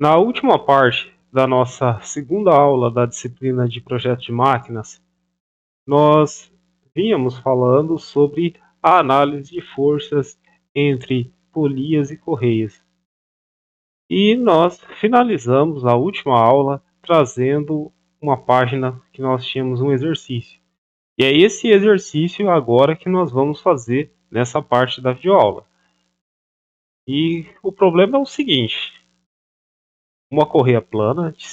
Na última parte da nossa segunda aula da disciplina de projeto de máquinas, nós vínhamos falando sobre a análise de forças entre polias e correias. E nós finalizamos a última aula trazendo uma página que nós tínhamos um exercício. E é esse exercício agora que nós vamos fazer nessa parte da videoaula. E o problema é o seguinte: uma correia plana de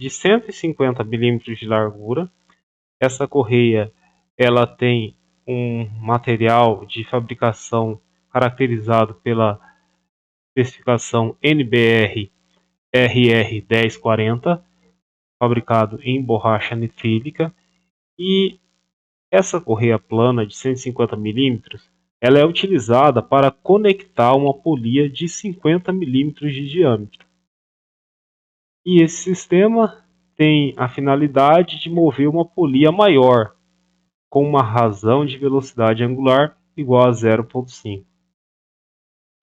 150 milímetros de largura. Essa correia ela tem um material de fabricação caracterizado pela especificação NBR RR1040, fabricado em borracha nitrílica, e essa correia plana de 150 milímetros ela é utilizada para conectar uma polia de 50 milímetros de diâmetro. E esse sistema tem a finalidade de mover uma polia maior, com uma razão de velocidade angular igual a 0,5.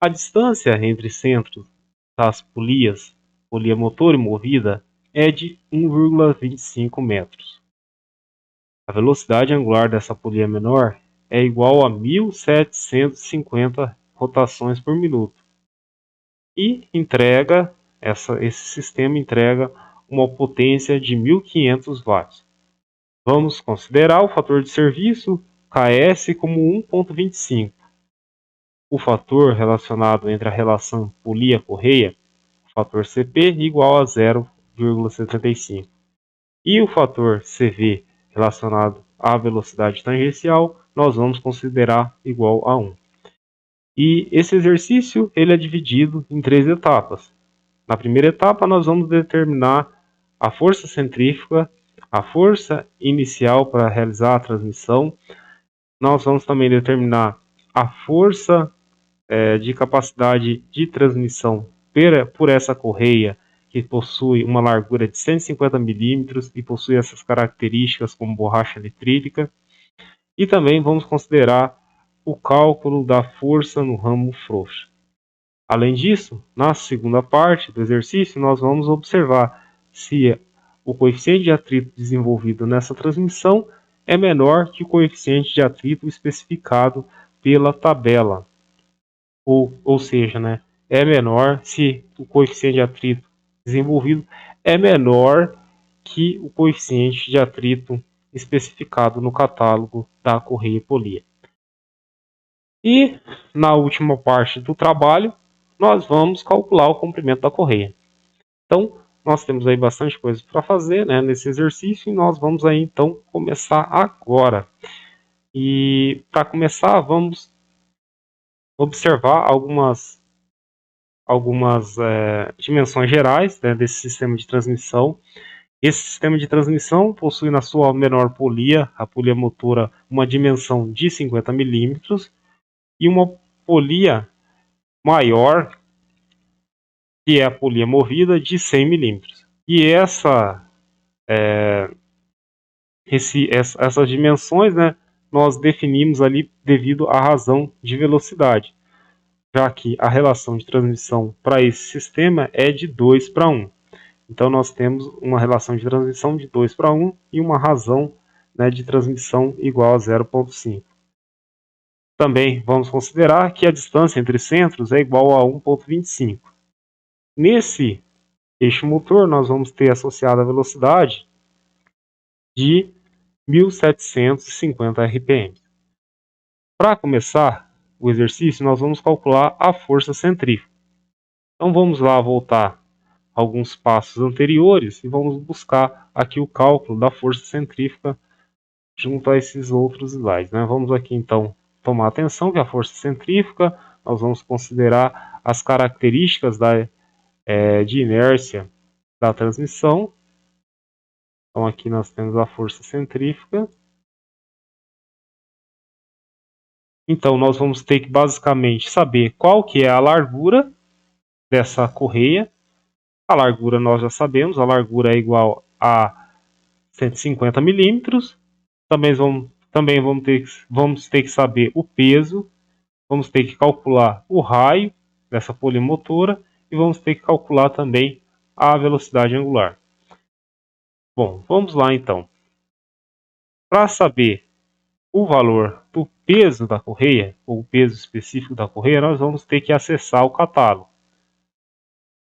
A distância entre centros das polias, polia motor e movida, é de 1,25 metros. A velocidade angular dessa polia menor é igual a 1.750 rotações por minuto. E esse sistema entrega uma potência de 1.500 watts. Vamos considerar o fator de serviço KS como 1,25. O fator relacionado entre a relação polia-correia, o fator CP, igual a 0,75. E o fator CV relacionado à velocidade tangencial, nós vamos considerar igual a 1. E esse exercício ele é dividido em 3 etapas. Na primeira etapa, nós vamos determinar a força centrífuga, a força inicial para realizar a transmissão. Nós vamos também determinar a força de capacidade de transmissão por essa correia, que possui uma largura de 150 milímetros e possui essas características como borracha nitrílica. E também vamos considerar o cálculo da força no ramo frouxo. Além disso, na segunda parte do exercício, nós vamos observar se o coeficiente de atrito desenvolvido nessa transmissão é menor que o coeficiente de atrito especificado pela tabela. Ou seja, é menor se o coeficiente de atrito desenvolvido é menor que o coeficiente de atrito especificado no catálogo da correia polia. E na última parte do trabalho, nós vamos calcular o comprimento da correia. Então, nós temos aí bastante coisa para fazer nesse exercício e nós vamos aí então começar agora. E para começar, vamos observar algumas dimensões gerais desse sistema de transmissão. Esse sistema de transmissão possui na sua menor polia, a polia motora, uma dimensão de 50 milímetros e uma polia maior, que é a polia movida, de 100 milímetros. E essas dimensões nós definimos ali devido à razão de velocidade, já que a relação de transmissão para esse sistema é de 2:1. Então nós temos uma relação de transmissão de 2:1 e uma razão de transmissão igual a 0,5. Também vamos considerar que a distância entre centros é igual a 1,25. Nesse eixo motor nós vamos ter associada a velocidade de 1.750 RPM. Para começar o exercício, nós vamos calcular a força centrífuga. Então vamos lá voltar alguns passos anteriores e vamos buscar aqui o cálculo da força centrífuga junto a esses outros slides. Vamos aqui então tomar atenção que a força centrífuga, nós vamos considerar as características de inércia da transmissão. Então aqui nós temos a força centrífuga. Então nós vamos ter que basicamente saber qual que é a largura dessa correia. A largura nós já sabemos, a largura é igual a 150 milímetros. Também vamos ter que saber o peso, vamos ter que calcular o raio dessa polimotora e vamos ter que calcular também a velocidade angular. Bom, vamos lá então. Para saber o valor do peso da correia, ou o peso específico da correia, nós vamos ter que acessar o catálogo.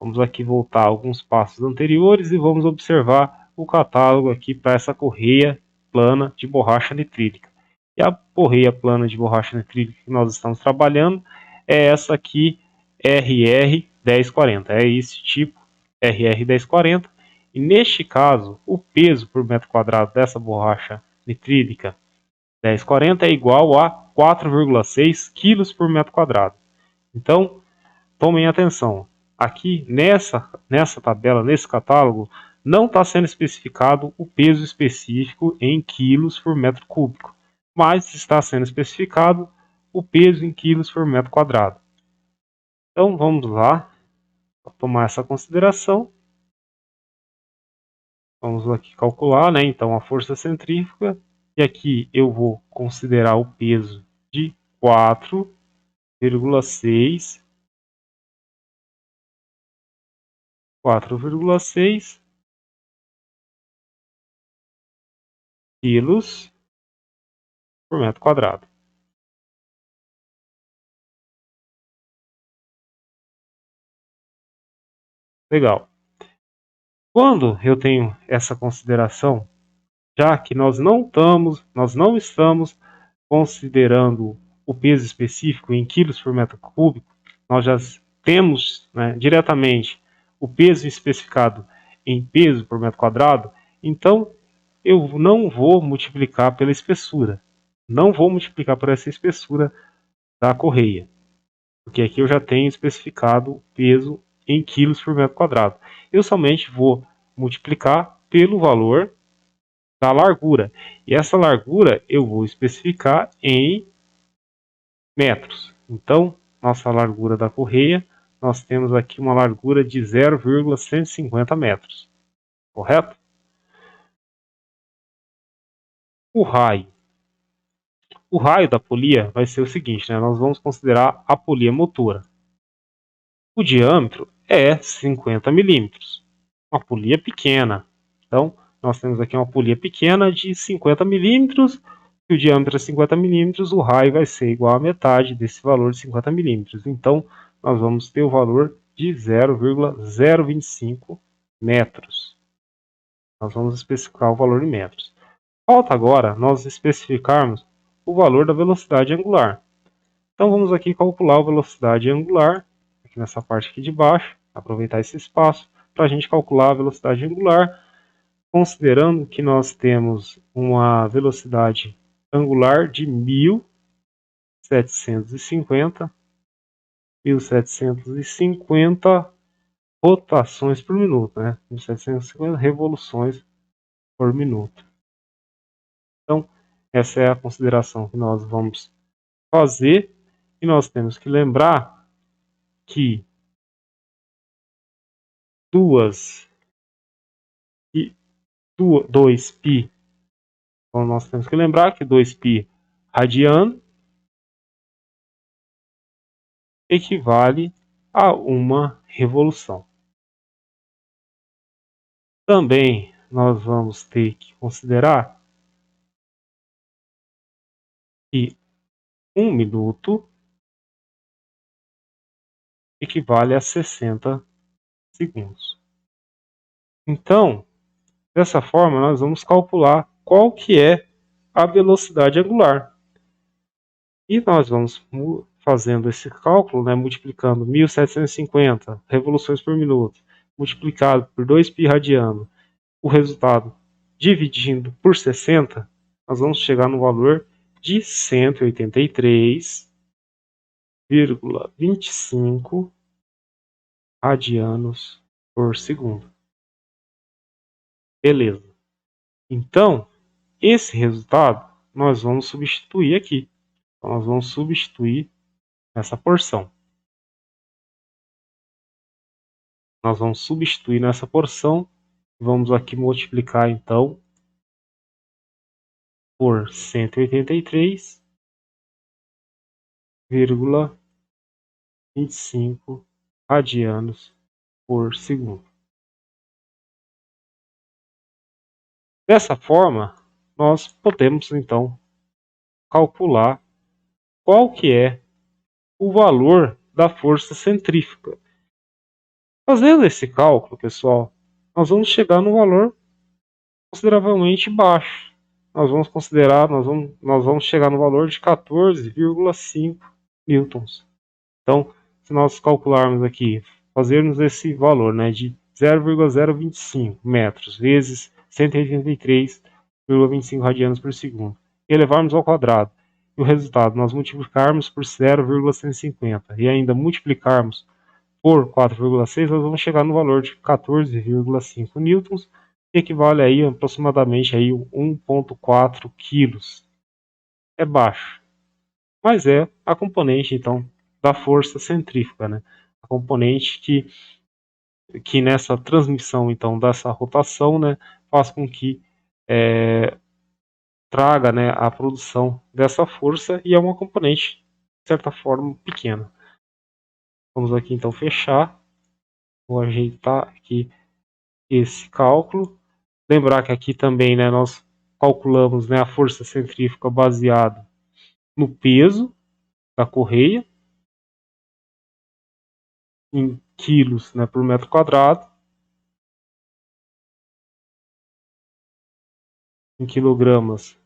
Vamos aqui voltar alguns passos anteriores e vamos observar o catálogo aqui para essa correia plana de borracha nitrílica. E a correia plana de borracha nitrílica que nós estamos trabalhando é essa aqui, RR1040. É esse tipo, RR1040. E neste caso, o peso por metro quadrado dessa borracha nitrílica 1040 é igual a 4,6 kg por metro quadrado. Então, tomem atenção. Aqui nessa tabela, nesse catálogo, não está sendo especificado o peso específico em quilos por metro cúbico, mas está sendo especificado o peso em quilos por metro quadrado. Então vamos lá tomar essa consideração. Vamos aqui calcular, né? Então a força centrífuga, e aqui eu vou considerar o peso de 4,6 quilos por metro quadrado. Legal. Quando eu tenho essa consideração, já que nós não estamos considerando o peso específico em quilos por metro cúbico, nós já temos, né, diretamente o peso especificado em peso por metro quadrado, então eu não vou multiplicar pela espessura. Não vou multiplicar por essa espessura da correia, porque aqui eu já tenho especificado o peso em quilos por metro quadrado. Eu somente vou multiplicar pelo valor da largura. E essa largura eu vou especificar em metros. Então, nossa largura da correia, nós temos aqui uma largura de 0,150 metros. Correto? O raio. O raio da polia vai ser o seguinte, né? Nós vamos considerar a polia motora. O diâmetro é 50 milímetros. Uma polia pequena. Então, nós temos aqui uma polia pequena de 50 milímetros. Se o diâmetro é 50 milímetros, o raio vai ser igual a metade desse valor de 50 milímetros. Então, nós vamos ter o valor de 0,025 metros. Nós vamos especificar o valor em metros. Falta agora nós especificarmos o valor da velocidade angular. Então, vamos aqui calcular a velocidade angular, aqui nessa parte aqui de baixo, aproveitar esse espaço para a gente calcular a velocidade angular, considerando que nós temos uma velocidade angular de 1750 rotações por minuto, né? 1750 revoluções por minuto. Então, essa é a consideração que nós vamos fazer, e nós temos que lembrar que 2π, então nós temos que lembrar que 2π radiano equivale a uma revolução. Também nós vamos ter que considerar que 1 minuto equivale a 60 segundos. Então, dessa forma, nós vamos calcular qual que é a velocidade angular. E nós vamos fazendo esse cálculo, né, multiplicando 1750 revoluções por minuto, multiplicado por 2π radiano, o resultado dividindo por 60, nós vamos chegar no valor de 183,25 radianos por segundo. Beleza. Então, esse resultado nós vamos substituir aqui. Então, nós vamos substituir essa porção. Nós vamos substituir nessa porção. Vamos aqui multiplicar, então, por 183,25 radianos por segundo. Dessa forma, nós podemos então calcular qual que é o valor da força centrífuga. Fazendo esse cálculo, pessoal, nós vamos chegar num valor consideravelmente baixo. Nós vamos chegar no valor de 14,5 newtons. Então, se nós calcularmos aqui, fazermos esse valor, né, de 0,025 metros vezes 183,25 radianos por segundo, e elevarmos ao quadrado, e o resultado nós multiplicarmos por 0,150 e ainda multiplicarmos por 4,6, nós vamos chegar no valor de 14,5 newtons, que equivale aí aproximadamente aí 1,4 quilos. É baixo, mas é a componente então da força centrífuga, né? A componente que nessa transmissão então dessa rotação, né, faz com que traga, né, a produção dessa força, e é uma componente de certa forma pequena. Vamos aqui então fechar. Vou ajeitar aqui esse cálculo. Lembrar que aqui também, né, nós calculamos, né, a força centrífuga baseado no peso da correia em quilos, né, por metro quadrado, em quilogramas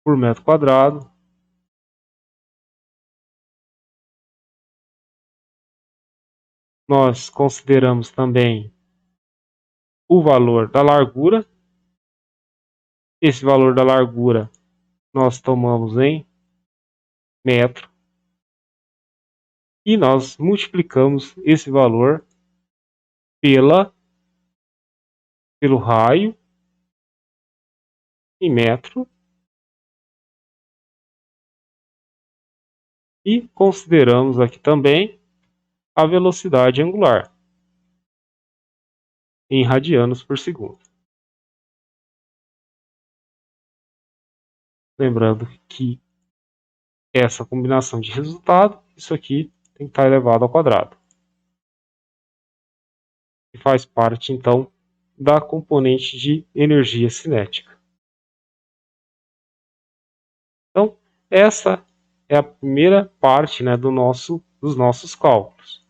por metro quadrado. Nós consideramos também o valor da largura. Esse valor da largura nós tomamos em metro e nós multiplicamos esse valor pelo raio em metro e consideramos aqui também a velocidade angular em radianos por segundo. Lembrando que essa combinação de resultado, isso aqui tem que estar elevado ao quadrado. E faz parte, então, da componente de energia cinética. Então, essa é a primeira parte, né, dos nossos cálculos.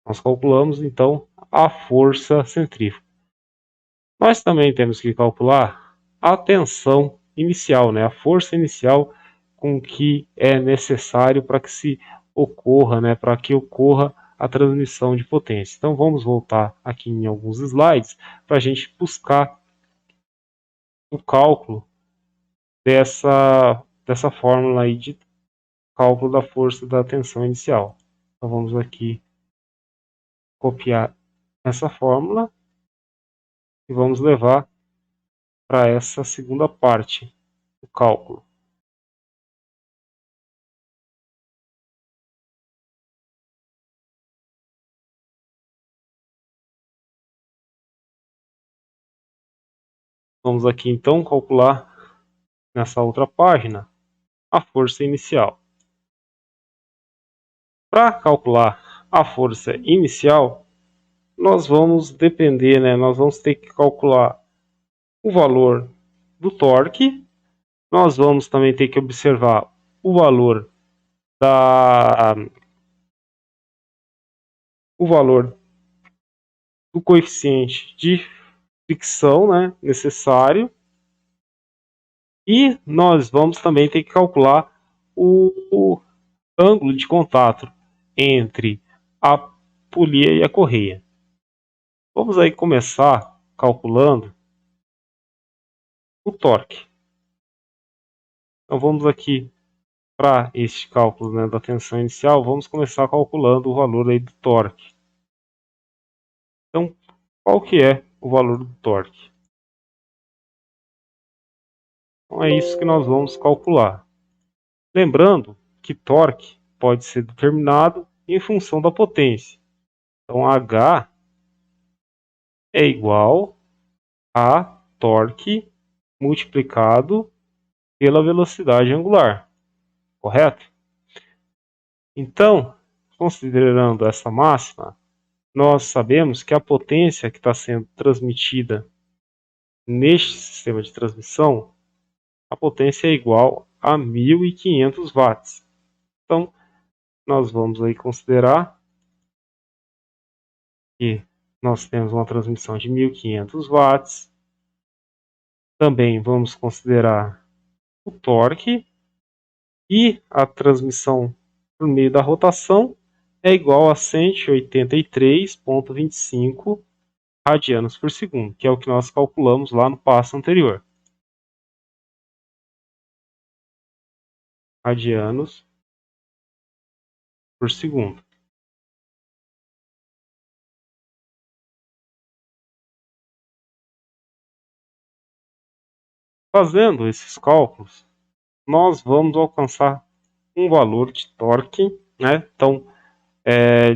Nós calculamos, então, a força centrífuga. Nós também temos que calcular a tensão inicial, né, a força inicial com que é necessário para que se ocorra, né, para que ocorra a transmissão de potência. Então vamos voltar aqui em alguns slides para a gente buscar o cálculo dessa fórmula aí de cálculo da força da tensão inicial. Então vamos aqui copiar essa fórmula e vamos levar para essa segunda parte do cálculo. Vamos aqui então calcular nessa outra página a força inicial. Para calcular a força inicial, nós vamos depender, né? Nós vamos ter que calcular o valor do torque. Nós vamos também ter que observar o valor do coeficiente de fricção, né, necessário. E nós vamos também ter que calcular o ângulo de contato entre a polia e a correia. Vamos aí começar calculando o torque. Então vamos aqui para este cálculo, né, da tensão inicial, vamos começar calculando o valor aí do torque. Então, qual que é o valor do torque? Então é isso que nós vamos calcular. Lembrando que torque pode ser determinado em função da potência. Então H é igual a torque multiplicado pela velocidade angular, correto? Então, considerando essa máxima, nós sabemos que a potência que está sendo transmitida neste sistema de transmissão, a potência é igual a 1.500 watts. Então, nós vamos aí considerar que nós temos uma transmissão de 1.500 watts. Também vamos considerar o torque, e a transmissão por meio da rotação é igual a 183,25 radianos por segundo, que é o que nós calculamos lá no passo anterior. Radianos por segundo. Fazendo esses cálculos, nós vamos alcançar um valor de torque, né? Então,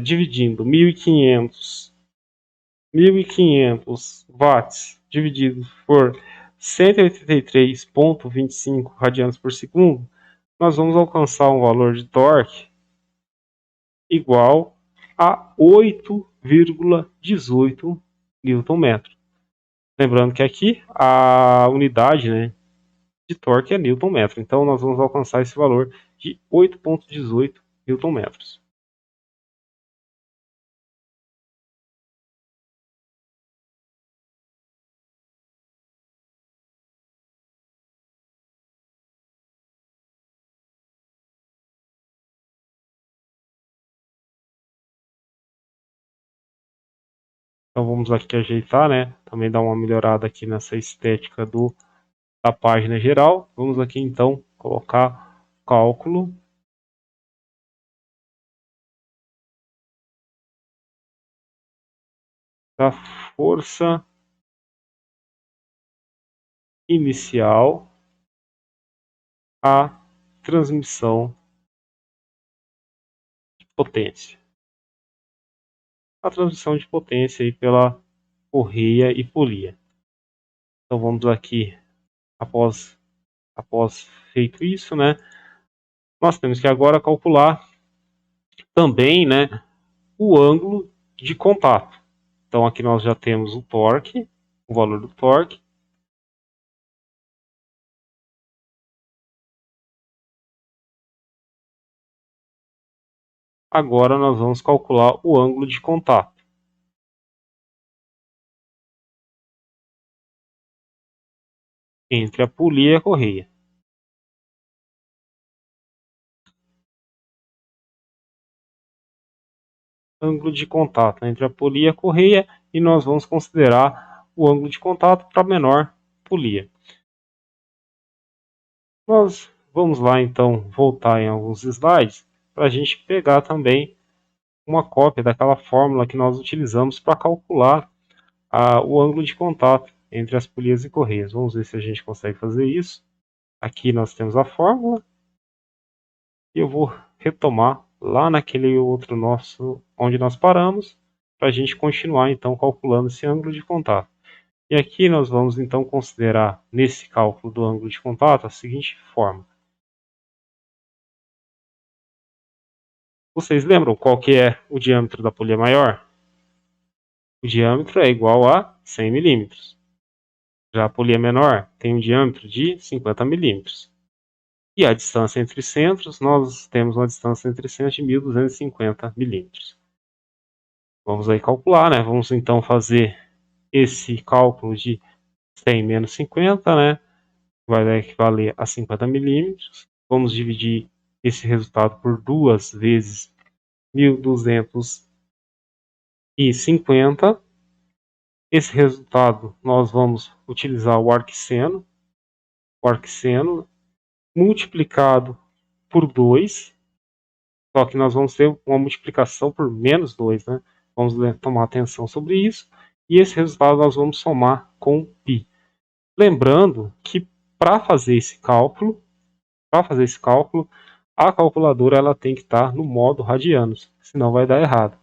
dividindo 1.500 watts dividido por 183,25 radianos por segundo, nós vamos alcançar um valor de torque igual a 8,18 Nm. Lembrando que aqui a unidade, né, de torque é Nm. Então nós vamos alcançar esse valor de 8,18 Nm. Então vamos aqui ajeitar, né? Também dar uma melhorada aqui nessa estética da página geral. Vamos aqui então colocar cálculo da força inicial à transmissão de potência. A transmissão de potência aí pela correia e polia. Então vamos aqui, após feito isso, né, nós temos que agora calcular também, né, o ângulo de contato. Então aqui nós já temos o torque, o valor do torque. Agora nós vamos calcular o ângulo de contato entre a polia e a correia. Ângulo de contato entre a polia e a correia, e nós vamos considerar o ângulo de contato para a menor polia. Nós vamos lá então voltar em alguns slides para a gente pegar também uma cópia daquela fórmula que nós utilizamos para calcular o ângulo de contato entre as polias e correias. Vamos ver se a gente consegue fazer isso. Aqui nós temos a fórmula e eu vou retomar lá naquele outro nosso onde nós paramos para a gente continuar então calculando esse ângulo de contato. E aqui nós vamos então considerar nesse cálculo do ângulo de contato a seguinte forma. Vocês lembram qual que é o diâmetro da polia maior? O diâmetro é igual a 100 milímetros. Já a polia menor tem um diâmetro de 50 milímetros. E a distância entre centros, nós temos uma distância entre centros de 1.250 milímetros. Vamos aí calcular, né? Vamos então fazer esse cálculo de 100 menos 50, né? Vai equivaler a 50 milímetros. Vamos dividir esse resultado por 2 vezes 1.250. Esse resultado nós vamos utilizar o arcseno. O arcseno multiplicado por 2, só que nós vamos ter uma multiplicação por menos 2, né? Vamos tomar atenção sobre isso, e esse resultado nós vamos somar com π. Lembrando que para fazer esse cálculo, a calculadora ela tem que estar no modo radianos, senão vai dar errado.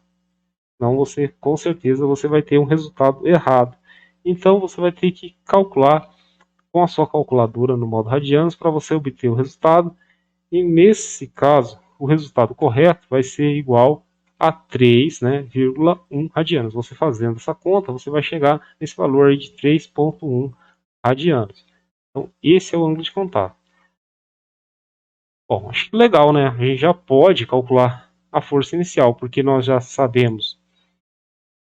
Senão você, com certeza, você vai ter um resultado errado. Então você vai ter que calcular com a sua calculadora no modo radianos para você obter o resultado. E nesse caso, o resultado correto vai ser igual a 3, né, 1 radianos. Você fazendo essa conta, você vai chegar nesse valor aí de 3,1 radianos. Então, esse é o ângulo de contato. Bom, acho que legal, né? A gente já pode calcular a força inicial, porque nós já sabemos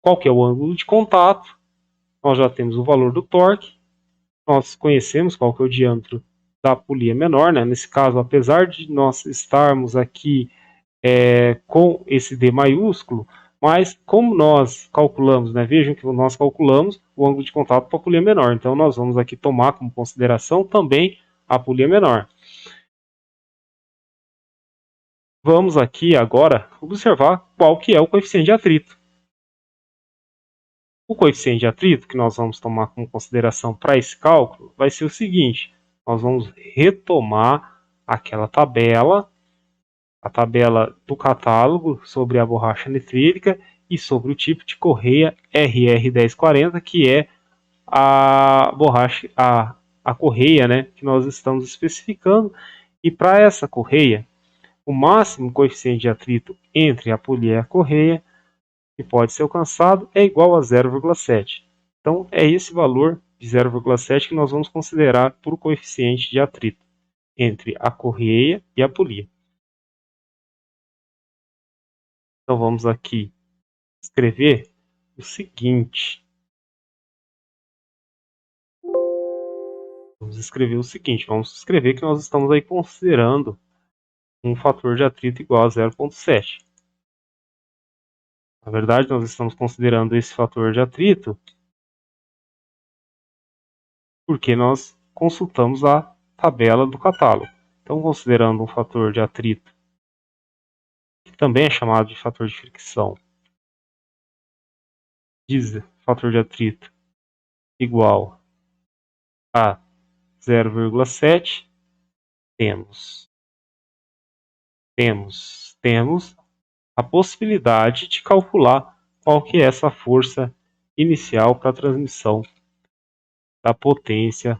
qual que é o ângulo de contato, nós já temos o valor do torque, nós conhecemos qual que é o diâmetro da polia menor, né? Nesse caso, apesar de nós estarmos aqui com esse D maiúsculo, mas como nós calculamos, né? Vejam que nós calculamos o ângulo de contato para a polia menor, então nós vamos aqui tomar como consideração também a polia menor. Vamos aqui agora observar qual que é o coeficiente de atrito. O coeficiente de atrito que nós vamos tomar como consideração para esse cálculo vai ser o seguinte: nós vamos retomar aquela tabela, a tabela do catálogo sobre a borracha nitrílica e sobre o tipo de correia RR1040, que é a borracha, a correia, né, que nós estamos especificando. E para essa correia, o máximo coeficiente de atrito entre a polia e a correia que pode ser alcançado é igual a 0,7. Então, é esse valor de 0,7 que nós vamos considerar por o coeficiente de atrito entre a correia e a polia. Então, vamos aqui escrever o seguinte. Vamos escrever que nós estamos aí considerando um fator de atrito igual a 0,7. Na verdade, nós estamos considerando esse fator de atrito porque nós consultamos a tabela do catálogo. Então, considerando um fator de atrito, que também é chamado de fator de fricção, fator de atrito igual a 0,7, temos a possibilidade de calcular qual que é essa força inicial para a transmissão da potência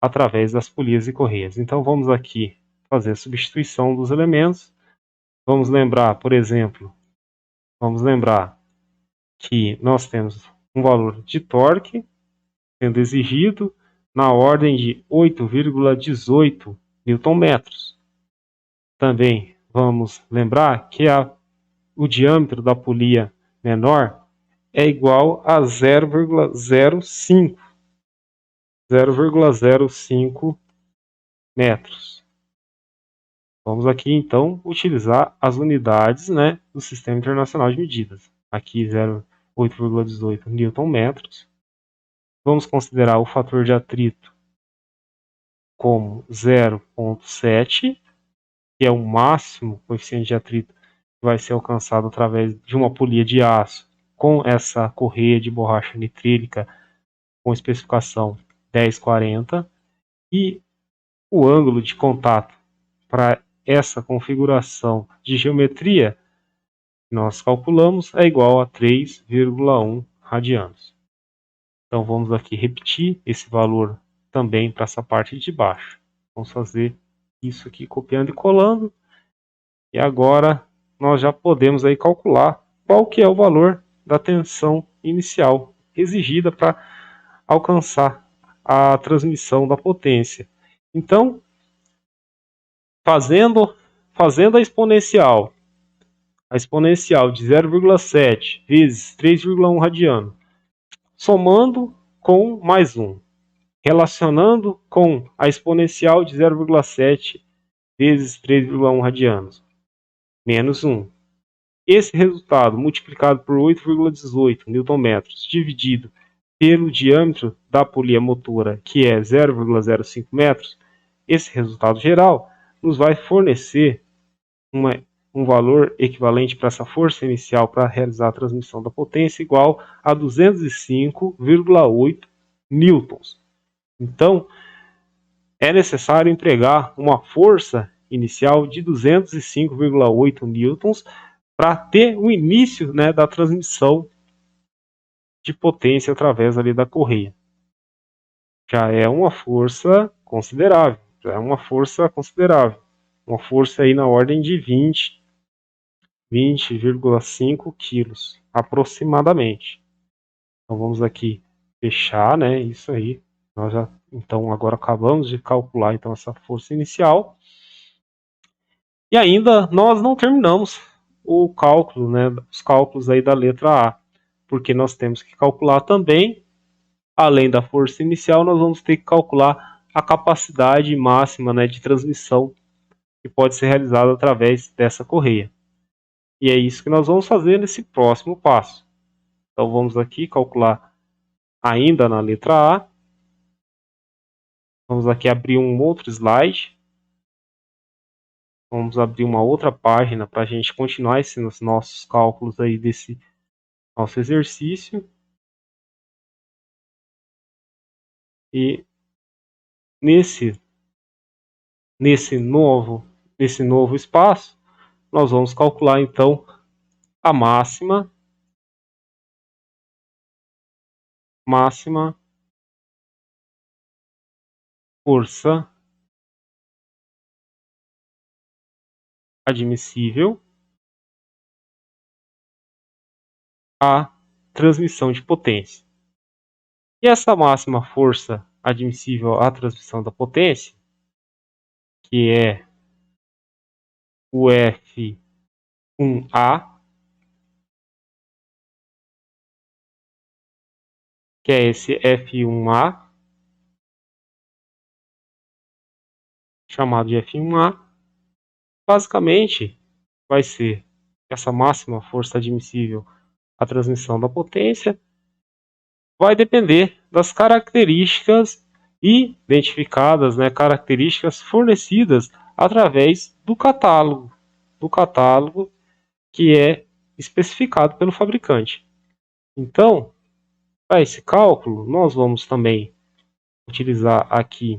através das polias e correias. Então vamos aqui fazer a substituição dos elementos. Vamos lembrar, por exemplo, que nós temos um valor de torque sendo exigido na ordem de 8,18 Nm. Também vamos lembrar que o diâmetro da polia menor é igual a 0,05 metros. Vamos aqui então utilizar as unidades, né, do Sistema Internacional de Medidas. Aqui 8,18 Nm. Vamos considerar o fator de atrito como 0,7, que é o máximo coeficiente de atrito que vai ser alcançado através de uma polia de aço com essa correia de borracha nitrílica com especificação 1040, e o ângulo de contato para essa configuração de geometria que nós calculamos é igual a 3,1 radianos. Então vamos aqui repetir esse valor também para essa parte de baixo. Vamos fazer isso aqui copiando e colando. E agora nós já podemos aí calcular qual que é o valor da tensão inicial exigida para alcançar a transmissão da potência. Então, fazendo a exponencial de 0,7 vezes 3,1 radiano, somando com mais 1, relacionando com a exponencial de 0,7 vezes 3,1 radianos, menos 1. Esse resultado multiplicado por 8,18 Nm dividido pelo diâmetro da polia motora, que é 0,05 metros, esse resultado geral nos vai fornecer um valor equivalente para essa força inicial para realizar a transmissão da potência igual a 205,8 newtons. Então, é necessário empregar uma força inicial de 205,8 newtons para ter o início, né, da transmissão de potência através ali da correia. Já é uma força considerável, uma força aí na ordem de 20 20,5 quilos aproximadamente. Então vamos aqui fechar, né? Isso aí. Nós já, então agora acabamos de calcular então essa força inicial. E ainda nós não terminamos o cálculo, né? Os cálculos aí da letra A, porque nós temos que calcular também, além da força inicial, nós vamos ter que calcular a capacidade máxima, né, de transmissão que pode ser realizada através dessa correia. E é isso que nós vamos fazer nesse próximo passo. Então vamos aqui calcular ainda na letra A. Vamos aqui abrir um outro slide. Vamos abrir uma outra página para a gente continuar esses nossos cálculos aí desse nosso exercício. E nesse novo espaço, nós vamos calcular então a máxima força admissível à transmissão de potência. E essa máxima força admissível à transmissão da potência, que é o F1A, que é esse F1A, chamado de F1A, basicamente vai ser essa máxima força admissível à transmissão da potência, vai depender das características identificadas, né, características fornecidas através do catálogo que é especificado pelo fabricante. Então, para esse cálculo, nós vamos também utilizar aqui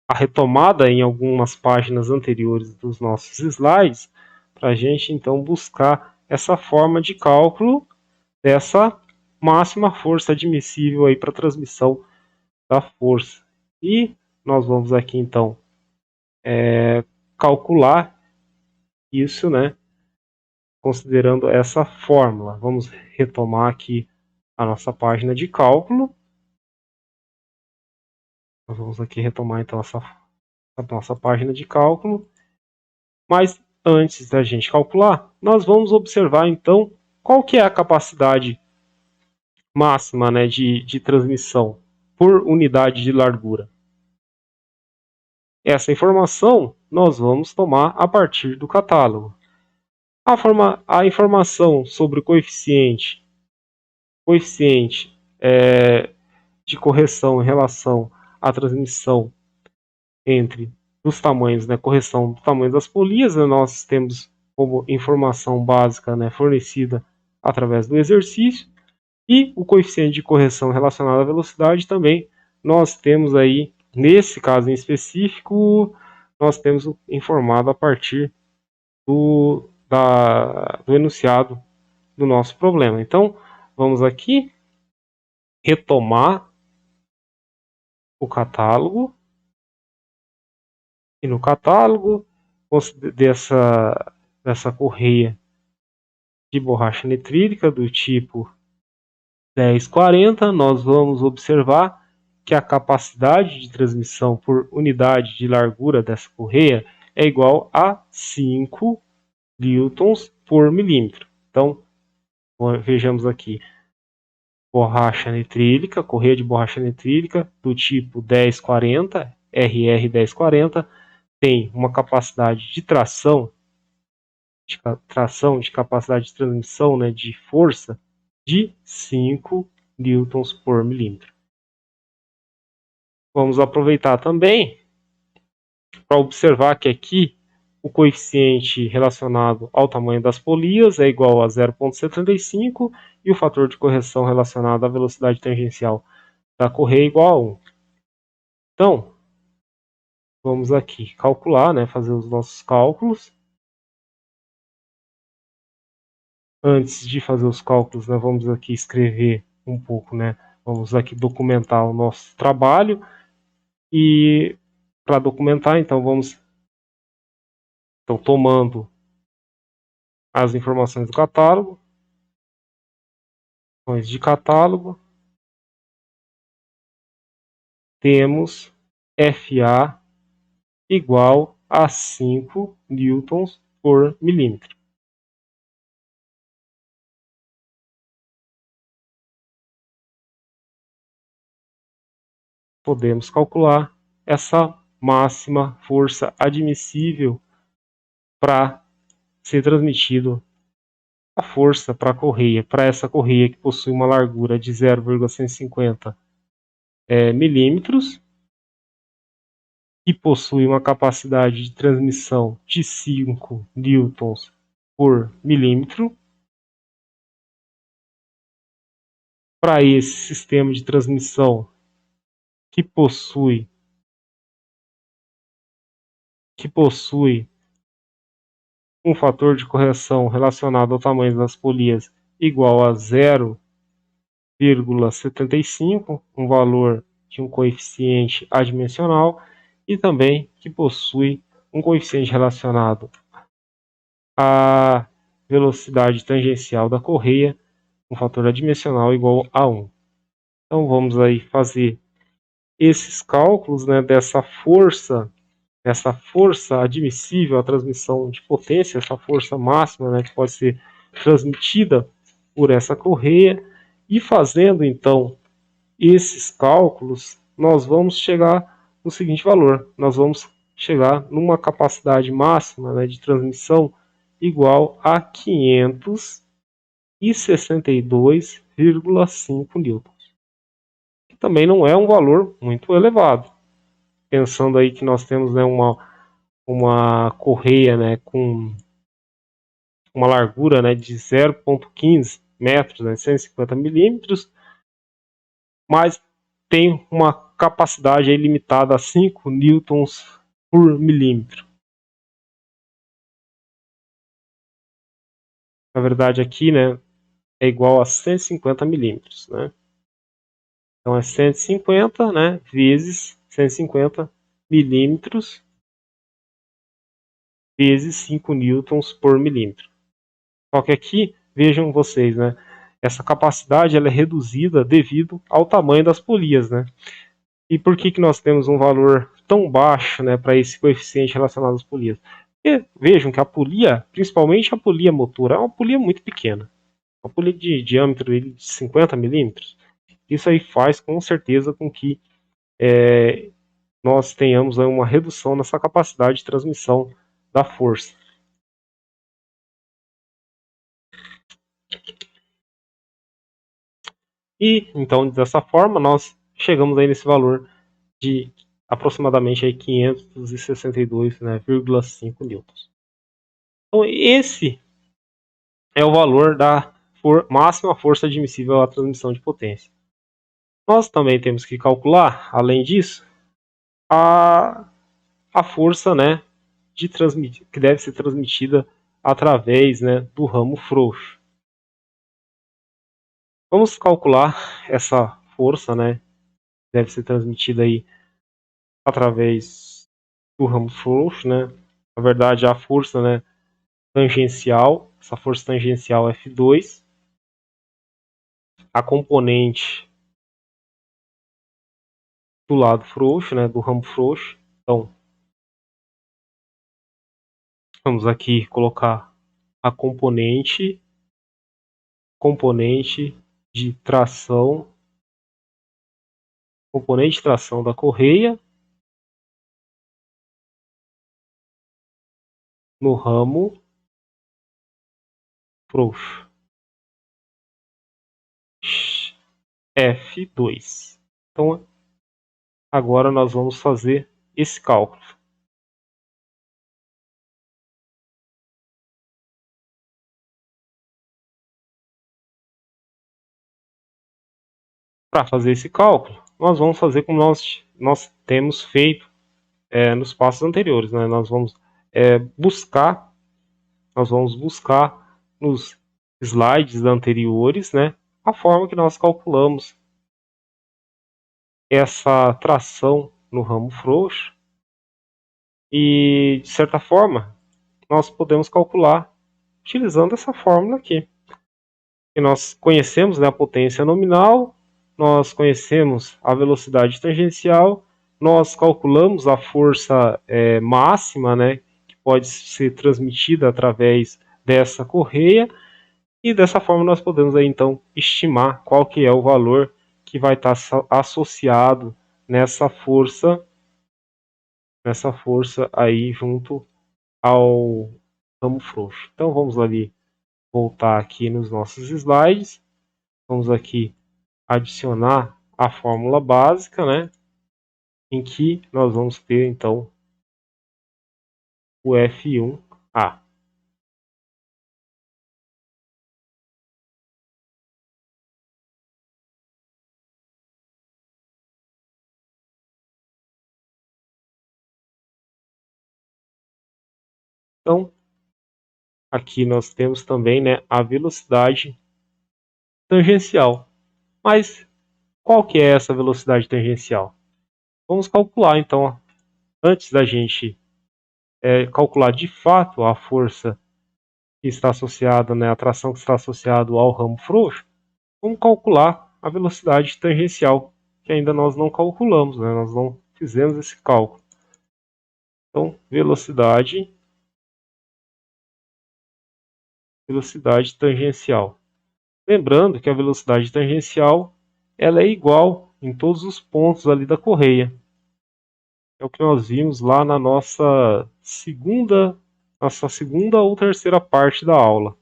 a retomada em algumas páginas anteriores dos nossos slides, para a gente então buscar essa forma de cálculo dessa máxima força admissível aí para transmissão da força. E nós vamos aqui então calcular isso, né, considerando essa fórmula. Vamos retomar aqui a nossa página de cálculo. Nós vamos aqui retomar então a nossa página de cálculo. Mas antes da gente calcular, nós vamos observar então qual que é a capacidade máxima, né, de transmissão por unidade de largura. Essa informação nós vamos tomar a partir do catálogo. A informação sobre o coeficiente de correção em relação à transmissão entre os tamanhos, né, correção do tamanho das polias, né, nós temos como informação básica, né, fornecida através do exercício, e o coeficiente de correção relacionado à velocidade também nós temos aí, nesse caso em específico, nós temos informado a partir do enunciado do nosso problema. Então, vamos aqui retomar o catálogo. E no catálogo dessa correia de borracha nitrílica do tipo 1040, nós vamos observar que a capacidade de transmissão por unidade de largura dessa correia é igual a 5 newtons por milímetro. Então, vejamos aqui, borracha nitrílica, correia de borracha nitrílica do tipo 1040, RR 1040, tem uma capacidade de tração, de capacidade de transmissão, né, de força, de 5 newtons por milímetro. Vamos aproveitar também para observar que aqui o coeficiente relacionado ao tamanho das polias é igual a 0,75 e o fator de correção relacionado à velocidade tangencial da correia é igual a 1. Então, vamos aqui calcular, né, fazer os nossos cálculos. Antes de fazer os cálculos, né, vamos aqui escrever um pouco, né, vamos aqui documentar o nosso trabalho. E para documentar, então vamos tomando as informações do catálogo. De catálogo, temos FA igual a 5 newtons por milímetro. Podemos calcular essa máxima força admissível para ser transmitido a força para a correia, para essa correia que possui uma largura de 0,150 milímetros e possui uma capacidade de transmissão de 5 newtons por milímetro. Para esse sistema de transmissão que possui um fator de correção relacionado ao tamanho das polias igual a 0,75, um valor de um coeficiente adimensional, e também que possui um coeficiente relacionado à velocidade tangencial da correia, um fator adimensional igual a 1. Então vamos aí fazer esses cálculos, né, dessa força admissível à transmissão de potência, essa força máxima, né, que pode ser transmitida por essa correia, e fazendo então esses cálculos, nós vamos chegar no seguinte valor: nós vamos chegar numa capacidade máxima, né, de transmissão igual a 562,5 newtons. Que também não é um valor muito elevado. Pensando aí que nós temos, né, uma correia, né, com uma largura, né, de 0,15 metros, né, 150 milímetros, mas tem uma capacidade aí limitada a 5 newtons por milímetro. Na verdade aqui, né, é igual a 150 milímetros, né? Então é 150, né, vezes 150 milímetros vezes 5 newtons por milímetro. Só que aqui, vejam vocês, né, essa capacidade ela é reduzida devido ao tamanho das polias, né? E por que nós temos um valor tão baixo, né, para esse coeficiente relacionado às polias? Porque vejam que a polia, principalmente a polia motora, é uma polia muito pequena. Uma polia de diâmetro de 50 milímetros. Isso aí faz com certeza com que nós tenhamos uma redução nessa capacidade de transmissão da força. E então, dessa forma, nós chegamos aí nesse valor de aproximadamente 562,5 newtons. Então, esse é o valor da máxima força admissível à transmissão de potência. Nós também temos que calcular, além disso, a força, né, que deve ser transmitida através, né, do ramo frouxo. Vamos calcular essa força, né, deve ser transmitida aí através do ramo frouxo, né? Na verdade, a força, né, tangencial, essa força tangencial F2, a componente do lado frouxo, né, do ramo frouxo. Então, vamos aqui colocar a componente de tração, da correia no ramo frouxo, F2. Então, agora nós vamos fazer esse cálculo. Para fazer esse cálculo, nós vamos fazer como nós temos feito nos passos anteriores, né? Nós vamos buscar nos slides anteriores, né, a forma que nós calculamos essa tração no ramo frouxo, e de certa forma nós podemos calcular utilizando essa fórmula aqui. E nós conhecemos, né, a potência nominal, nós conhecemos a velocidade tangencial, nós calculamos a força máxima, né, que pode ser transmitida através dessa correia, e dessa forma nós podemos aí, então, estimar qual que é o valor que vai estar associado nessa força aí junto ao ramo frouxo. Então vamos ali voltar aqui nos nossos slides, vamos aqui adicionar a fórmula básica, né, em que nós vamos ter então o F1A. Então, aqui nós temos também, né, a velocidade tangencial. Mas qual que é essa velocidade tangencial? Vamos calcular então, antes da gente calcular de fato a força que está associada, né, a tração que está associada ao ramo frouxo, vamos calcular a velocidade tangencial, que ainda nós não calculamos, né, nós não fizemos esse cálculo. Então, velocidade tangencial. Lembrando que a velocidade tangencial ela é igual em todos os pontos ali da correia. É o que nós vimos lá na nossa segunda ou terceira parte da aula.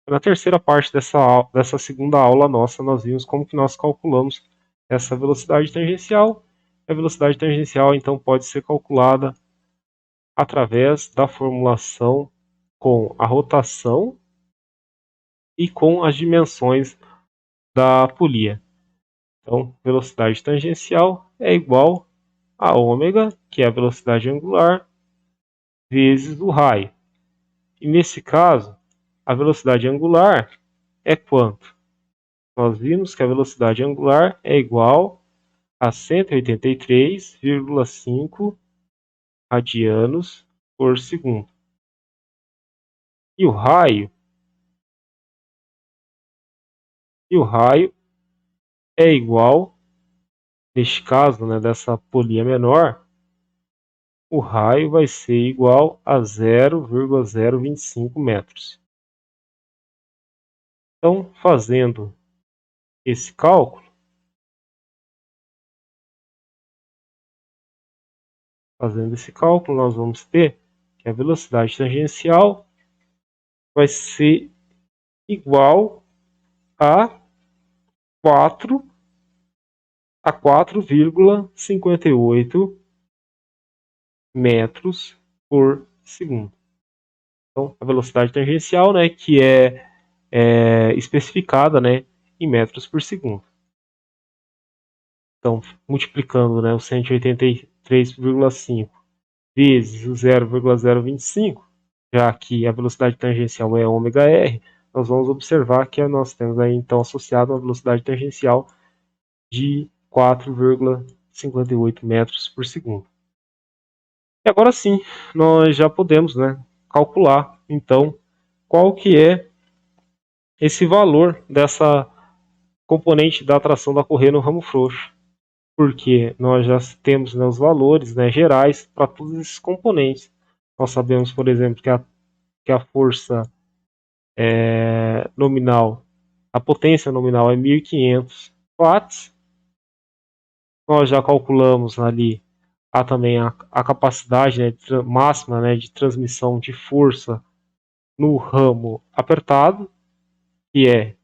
Na terceira parte dessa segunda aula nossa, nós vimos como que nós calculamos essa velocidade tangencial. A velocidade tangencial, então, pode ser calculada através da formulação com a rotação e com as dimensões da polia. Então, velocidade tangencial é igual a ômega, que é a velocidade angular, vezes o raio. E nesse caso, a velocidade angular é quanto? Nós vimos que a velocidade angular é igual a 183,5 radianos por segundo. E o raio é igual, neste caso, né, dessa polia menor, o raio vai ser igual a 0,025 metros. Então, fazendo esse cálculo, nós vamos ter que a velocidade tangencial vai ser igual a 4,58 metros por segundo. Então, a velocidade tangencial, né, que é especificada, né, em metros por segundo. Então, multiplicando, né, o 183,5 vezes o 0,025, já que a velocidade tangencial é ômega-r, nós vamos observar que nós temos aí, então, associado uma velocidade tangencial de 4,58 metros por segundo. E agora sim, nós já podemos, né, calcular, então, qual que é esse valor dessa componente da atração da correia no ramo frouxo. Porque nós já temos, né, os valores, né, gerais para todos esses componentes. Nós sabemos, por exemplo, que a força nominal, a potência nominal é 1.500 watts. Nós já calculamos ali também a capacidade, né, máxima, né, de transmissão de força no ramo apertado, que é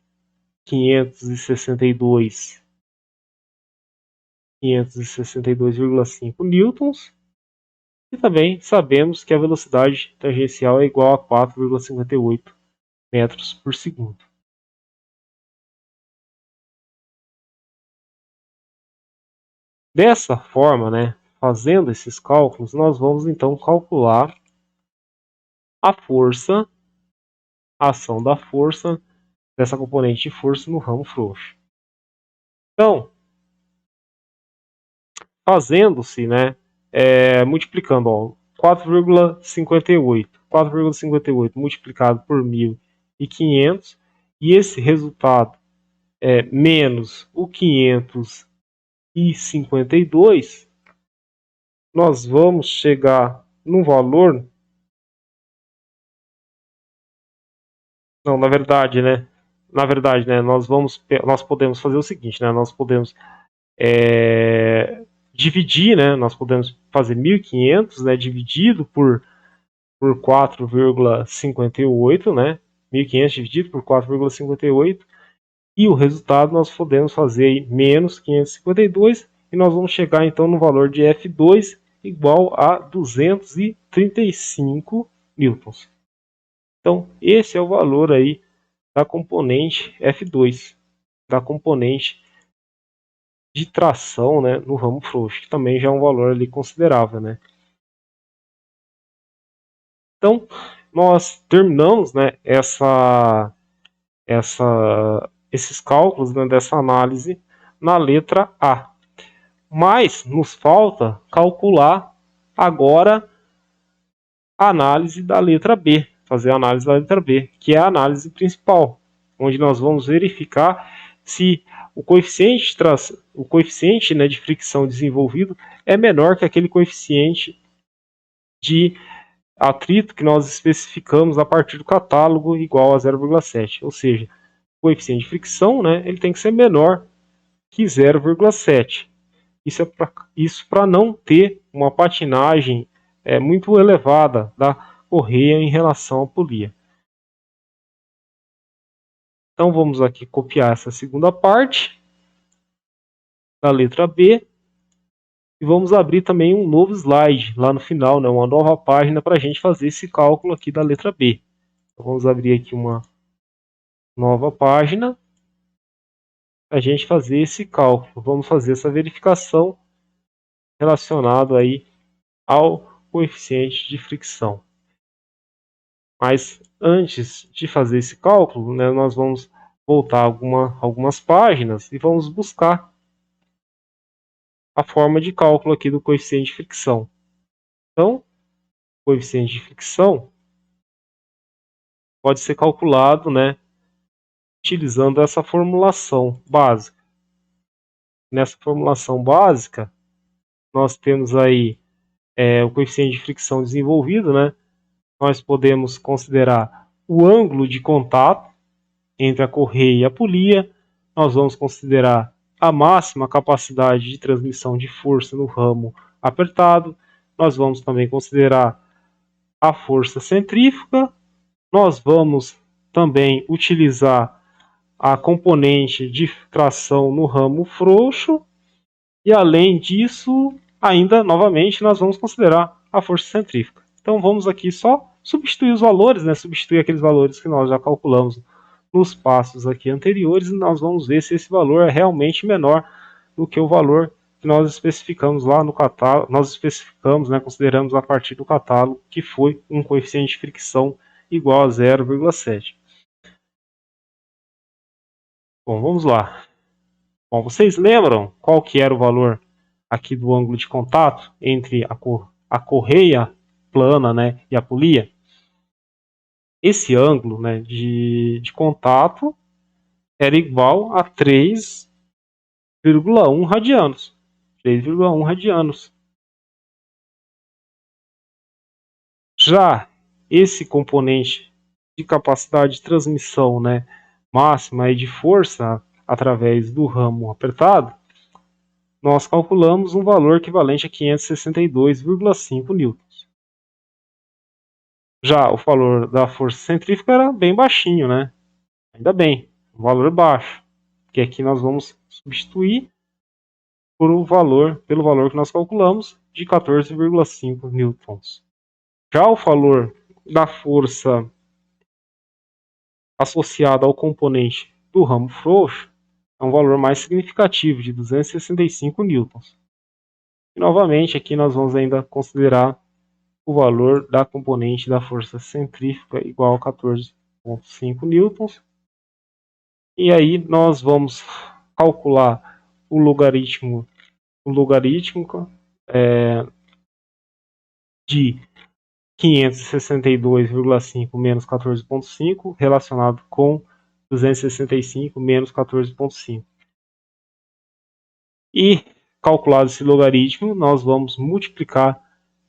562,5 newtons. E também sabemos que a velocidade tangencial é igual a 4,58 metros por segundo. Dessa forma, né, fazendo esses cálculos, nós vamos então calcular a força, a ação da força dessa componente de força no ramo frouxo. Então, fazendo-se, né, multiplicando 4,58 4,58 multiplicado por 1.500, e esse resultado é menos o 552, nós vamos chegar no valor... Não, na verdade, né? Nós podemos fazer o seguinte, né? Nós podemos dividir, né? Nós podemos fazer 1.500, né? Dividido por 4,58, né? 1.500 dividido por 4,58, e o resultado nós podemos fazer aí menos 552, e nós vamos chegar então no valor de F2 igual a 235 newtons. Então, esse é o valor aí da componente F2, da componente de tração, né, no ramo frouxo, que também já é um valor ali considerável, né? Então, nós terminamos, né, esses cálculos, né, dessa análise na letra A. Mas nos falta calcular agora a análise da letra B, fazer a análise da letra B, que é a análise principal, onde nós vamos verificar se o coeficiente né, de fricção desenvolvido é menor que aquele coeficiente de atrito que nós especificamos a partir do catálogo igual a 0,7. Ou seja, o coeficiente de fricção, né, ele tem que ser menor que 0,7. Isso para não ter uma patinagem muito elevada da correia em relação à polia. Então vamos aqui copiar essa segunda parte da letra B e vamos abrir também um novo slide lá no final, né, uma nova página para a gente fazer esse cálculo aqui da letra B. Então vamos abrir aqui uma nova página para a gente fazer esse cálculo. Vamos fazer essa verificação relacionada aí ao coeficiente de fricção. Mas antes de fazer esse cálculo, né, nós vamos voltar algumas páginas e vamos buscar a forma de cálculo aqui do coeficiente de fricção. Então, o coeficiente de fricção pode ser calculado, né, utilizando essa formulação básica. Nessa formulação básica, nós temos aí o coeficiente de fricção desenvolvido, né? Nós podemos considerar o ângulo de contato entre a correia e a polia. Nós vamos considerar a máxima capacidade de transmissão de força no ramo apertado. Nós vamos também considerar a força centrífuga. Nós vamos também utilizar a componente de tração no ramo frouxo. E além disso, ainda novamente nós vamos considerar a força centrífuga. Então vamos aqui só substituir os valores, né? Substituir aqueles valores que nós já calculamos nos passos aqui anteriores, e nós vamos ver se esse valor é realmente menor do que o valor que nós especificamos lá no catálogo. Nós especificamos, né, consideramos a partir do catálogo, que foi um coeficiente de fricção igual a 0,7. Bom, vamos lá. Bom, vocês lembram qual que era o valor aqui do ângulo de contato entre a correia plana, né, e a polia? Esse ângulo, né, de contato era igual a 3,1 radianos. 3,1 radianos. Já esse componente de capacidade de transmissão, né, máxima e de força através do ramo apertado, nós calculamos um valor equivalente a 562,5 newtons. Já o valor da força centrífuga era bem baixinho, né? Ainda bem, um valor baixo, que aqui nós vamos substituir pelo valor que nós calculamos de 14,5 newtons. Já o valor da força associada ao componente do ramo frouxo é um valor mais significativo, de 265 newtons. E novamente aqui nós vamos ainda considerar o valor da componente da força centrífuga igual a 14,5 newtons. E aí nós vamos calcular o logaritmo de 562,5 menos 14,5 relacionado com 265 menos 14,5. E, calculado esse logaritmo, nós vamos multiplicar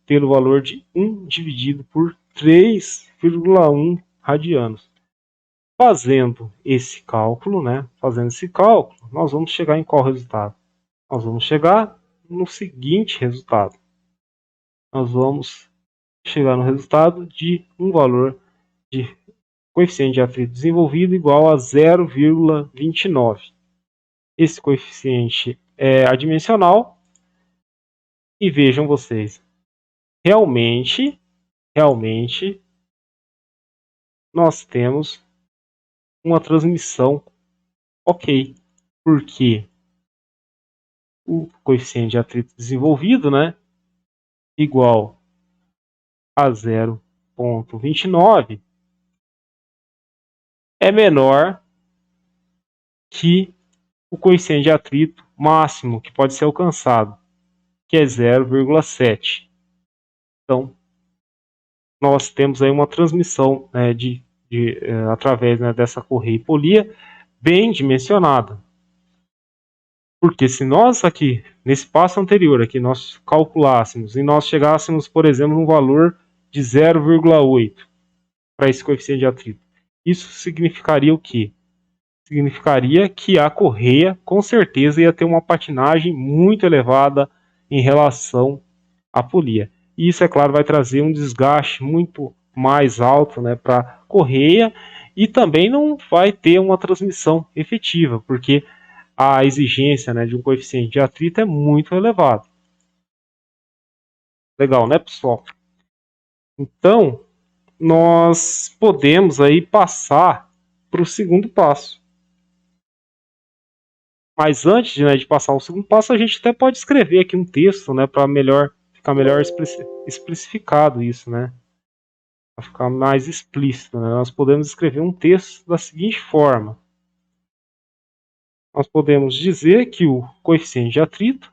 pelo valor de 1 dividido por 3,1 radianos. Fazendo esse cálculo, nós vamos chegar em qual resultado? Nós vamos chegar no seguinte resultado. Nós vamos chegar no resultado de um valor de coeficiente de atrito desenvolvido igual a 0,29. Esse coeficiente é adimensional e vejam vocês, realmente nós temos uma transmissão ok, porque o coeficiente de atrito desenvolvido, igual a 0,29 é menor que o coeficiente de atrito máximo que pode ser alcançado, que é 0,7. Então, nós temos aí uma transmissão através dessa correia e polia bem dimensionada. Porque se nós aqui, nesse passo anterior, aqui nós calculássemos e nós chegássemos, por exemplo, num valor de 0,8 para esse coeficiente de atrito, isso significaria o quê? Significaria que a correia, com certeza, ia ter uma patinagem muito elevada em relação à polia. E isso, é claro, vai trazer um desgaste muito mais alto para a correia e também não vai ter uma transmissão efetiva, porque a exigência de um coeficiente de atrito é muito elevado. Legal, né, pessoal? Então, nós podemos aí passar para o segundo passo. Mas antes de passar ao segundo passo, a gente até pode escrever aqui um texto, para ficar melhor especificado isso, para ficar mais explícito. Nós podemos escrever um texto da seguinte forma. Nós podemos dizer que o coeficiente de atrito,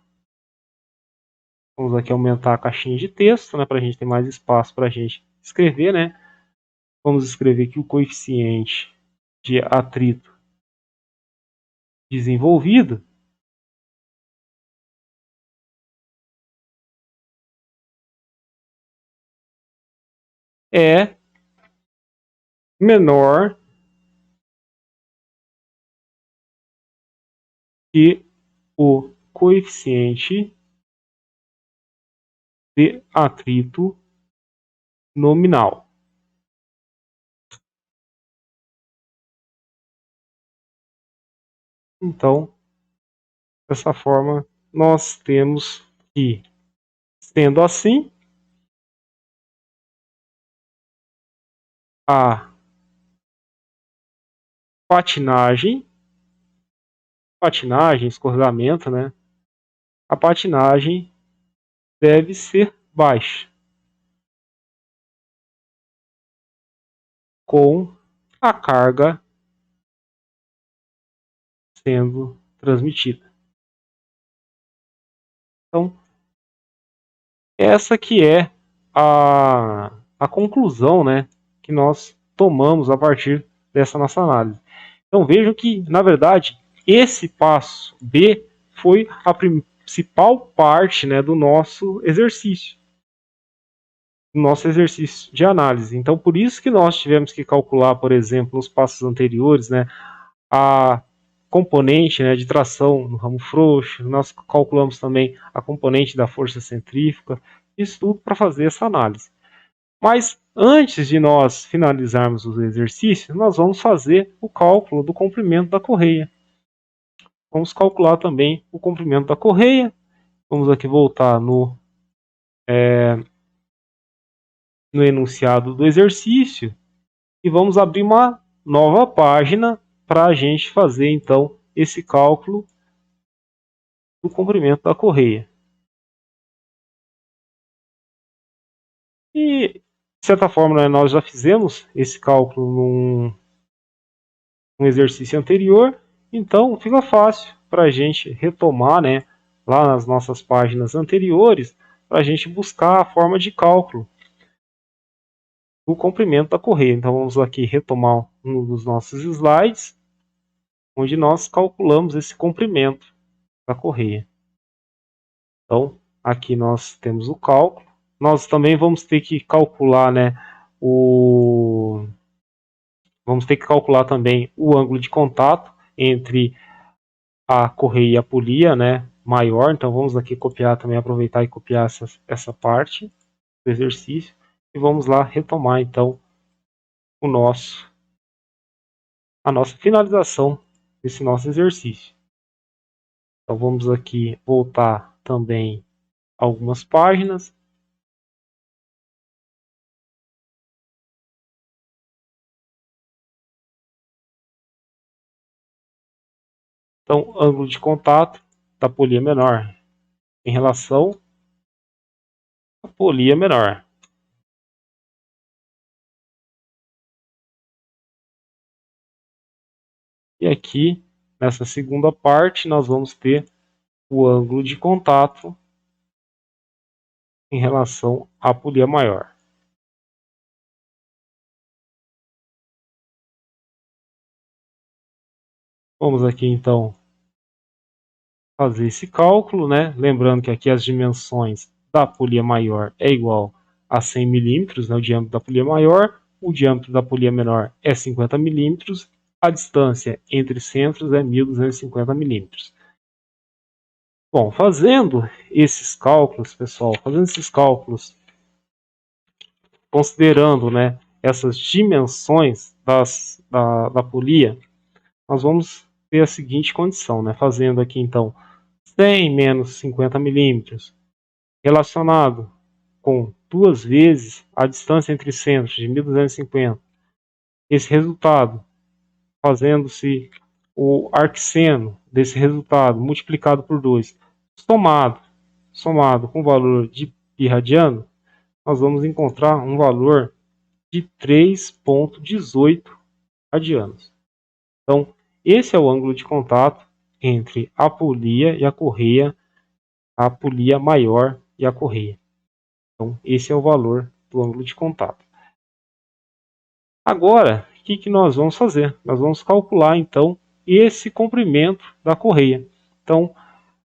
vamos aqui aumentar a caixinha de texto, para a gente ter mais espaço para a gente escrever, Vamos escrever que o coeficiente de atrito desenvolvido é menor que o coeficiente de atrito nominal. Então, dessa forma, nós temos que, sendo assim, a patinagem, escorregamento, a patinagem deve ser baixa, com a carga sendo transmitida. Então, essa que é a conclusão, que nós tomamos a partir dessa nossa análise. Então vejam que, na verdade, esse passo B foi a principal parte do nosso exercício. De análise. Então, por isso que nós tivemos que calcular, por exemplo, nos passos anteriores, a componente de tração no ramo frouxo, nós calculamos também a componente da força centrífuga, isso tudo para fazer essa análise. Mas antes de nós finalizarmos os exercícios, nós vamos fazer o cálculo do comprimento da correia. Vamos calcular também o comprimento da correia. Vamos aqui voltar no enunciado do exercício e vamos abrir uma nova página para a gente fazer então esse cálculo do comprimento da correia. E, de certa forma, nós já fizemos esse cálculo num exercício anterior, então fica fácil para a gente retomar lá nas nossas páginas anteriores, para a gente buscar a forma de cálculo. o comprimento da correia. Então vamos aqui retomar um dos nossos slides, onde nós calculamos esse comprimento da correia. Então aqui nós temos o cálculo. Nós também vamos ter que calcular, né, vamos ter que calcular também o ângulo de contato entre a correia e a polia, né, maior. Então vamos aqui copiar também, aproveitar e copiar essa parte do exercício. E vamos lá retomar então a nossa finalização desse nosso exercício. Então vamos aqui voltar também algumas páginas. Então, ângulo de contato da polia menor em relação à polia menor. E aqui, nessa segunda parte, nós vamos ter o ângulo de contato em relação à polia maior. Vamos aqui então fazer esse cálculo, né? Lembrando que aqui as dimensões da polia maior é igual a 100 milímetros, né? O diâmetro da polia maior, o diâmetro da polia menor é 50 milímetros, a distância entre centros é 1.250 milímetros. Bom, fazendo esses cálculos, pessoal, considerando, né, essas dimensões da polia, nós vamos ter a seguinte condição, né? Fazendo aqui então 100 menos 50 milímetros relacionado com 2 vezes a distância entre centros de 1.250. Esse resultado, fazendo-se o arcseno desse resultado multiplicado por 2, somado com o valor de π radiano, nós vamos encontrar um valor de 3,18 radianos. Então, esse é o ângulo de contato entre a polia e a correia, a polia maior e a correia. Então, esse é o valor do ângulo de contato. Agora, o que nós vamos fazer? Nós vamos calcular, então, esse comprimento da correia. Então,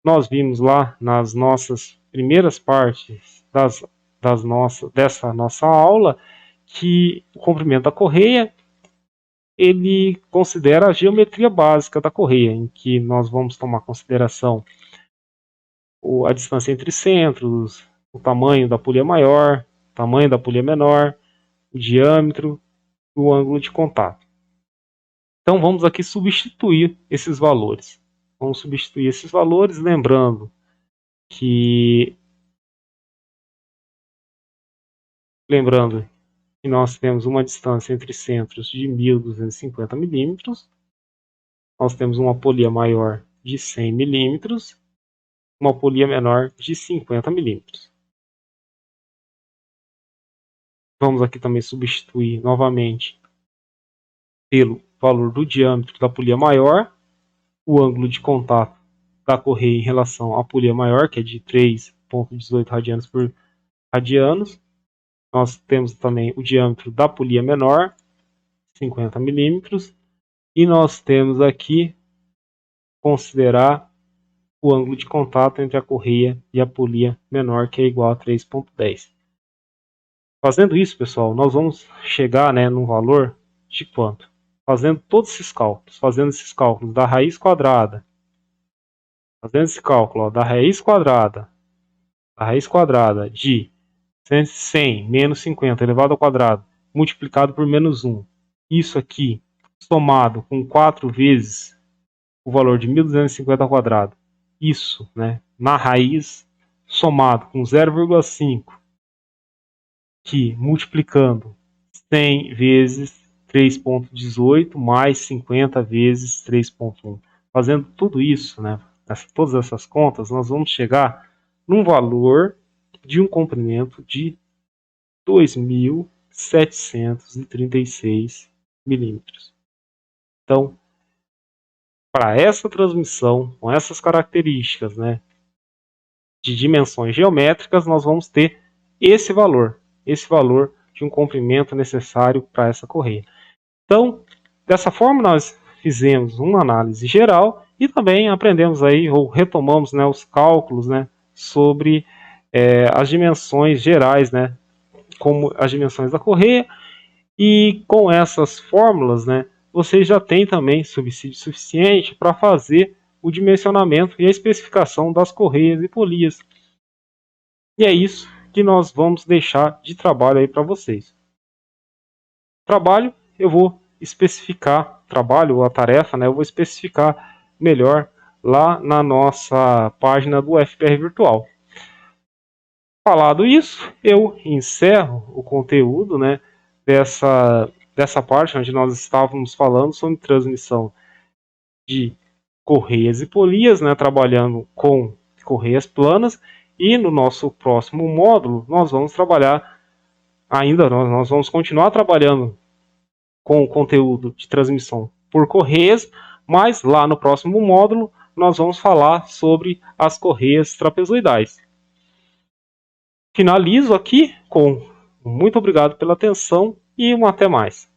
nós vimos lá nas nossas primeiras partes dessa nossa aula que o comprimento da correia ele considera a geometria básica da correia, em que nós vamos tomar consideração a distância entre centros, o tamanho da polia maior, o tamanho da polia menor, o diâmetro e o ângulo de contato. Então vamos aqui substituir esses valores. Vamos substituir esses valores, lembrando que nós temos uma distância entre centros de 1.250 milímetros, nós temos uma polia maior de 100 milímetros, uma polia menor de 50 milímetros. Vamos aqui também substituir novamente pelo valor do diâmetro da polia maior, o ângulo de contato da correia em relação à polia maior, que é de 3,18 radianos por radianos. Nós temos também o diâmetro da polia menor, 50 milímetros, e nós temos aqui considerar o ângulo de contato entre a correia e a polia menor, que é igual a 3,10. Fazendo isso, pessoal, nós vamos chegar, né, num valor de quanto? Fazendo todos esses cálculos, da raiz quadrada, fazendo esse cálculo, ó, da raiz quadrada de 100 menos 50 elevado ao quadrado, multiplicado por menos 1. Isso aqui, somado com 4 vezes o valor de 1.250 ao quadrado. Isso, né, na raiz, somado com 0,5, que multiplicando 100 vezes 3,18 mais 50 vezes 3,1. Fazendo tudo isso, né, todas essas contas, nós vamos chegar num valor de um comprimento de 2.736 milímetros. Então, para essa transmissão, com essas características, né, de dimensões geométricas, nós vamos ter esse valor de um comprimento necessário para essa correia. Então, dessa forma nós fizemos uma análise geral e também aprendemos aí, ou retomamos, né, os cálculos, né, sobre as dimensões gerais, né, como as dimensões da correia, e com essas fórmulas, né, você já tem também subsídio suficiente para fazer o dimensionamento e a especificação das correias e polias. E é isso que nós vamos deixar de trabalho aí para vocês. Trabalho, eu vou especificar, trabalho, a tarefa, né, eu vou especificar melhor lá na nossa página do FPR Virtual. Falado isso, eu encerro o conteúdo, né, dessa parte onde nós estávamos falando sobre transmissão de correias e polias, né, trabalhando com correias planas, e no nosso próximo módulo nós vamos trabalhar nós vamos continuar trabalhando com o conteúdo de transmissão por correias, mas lá no próximo módulo nós vamos falar sobre as correias trapezoidais. Finalizo aqui com muito obrigado pela atenção e um até mais.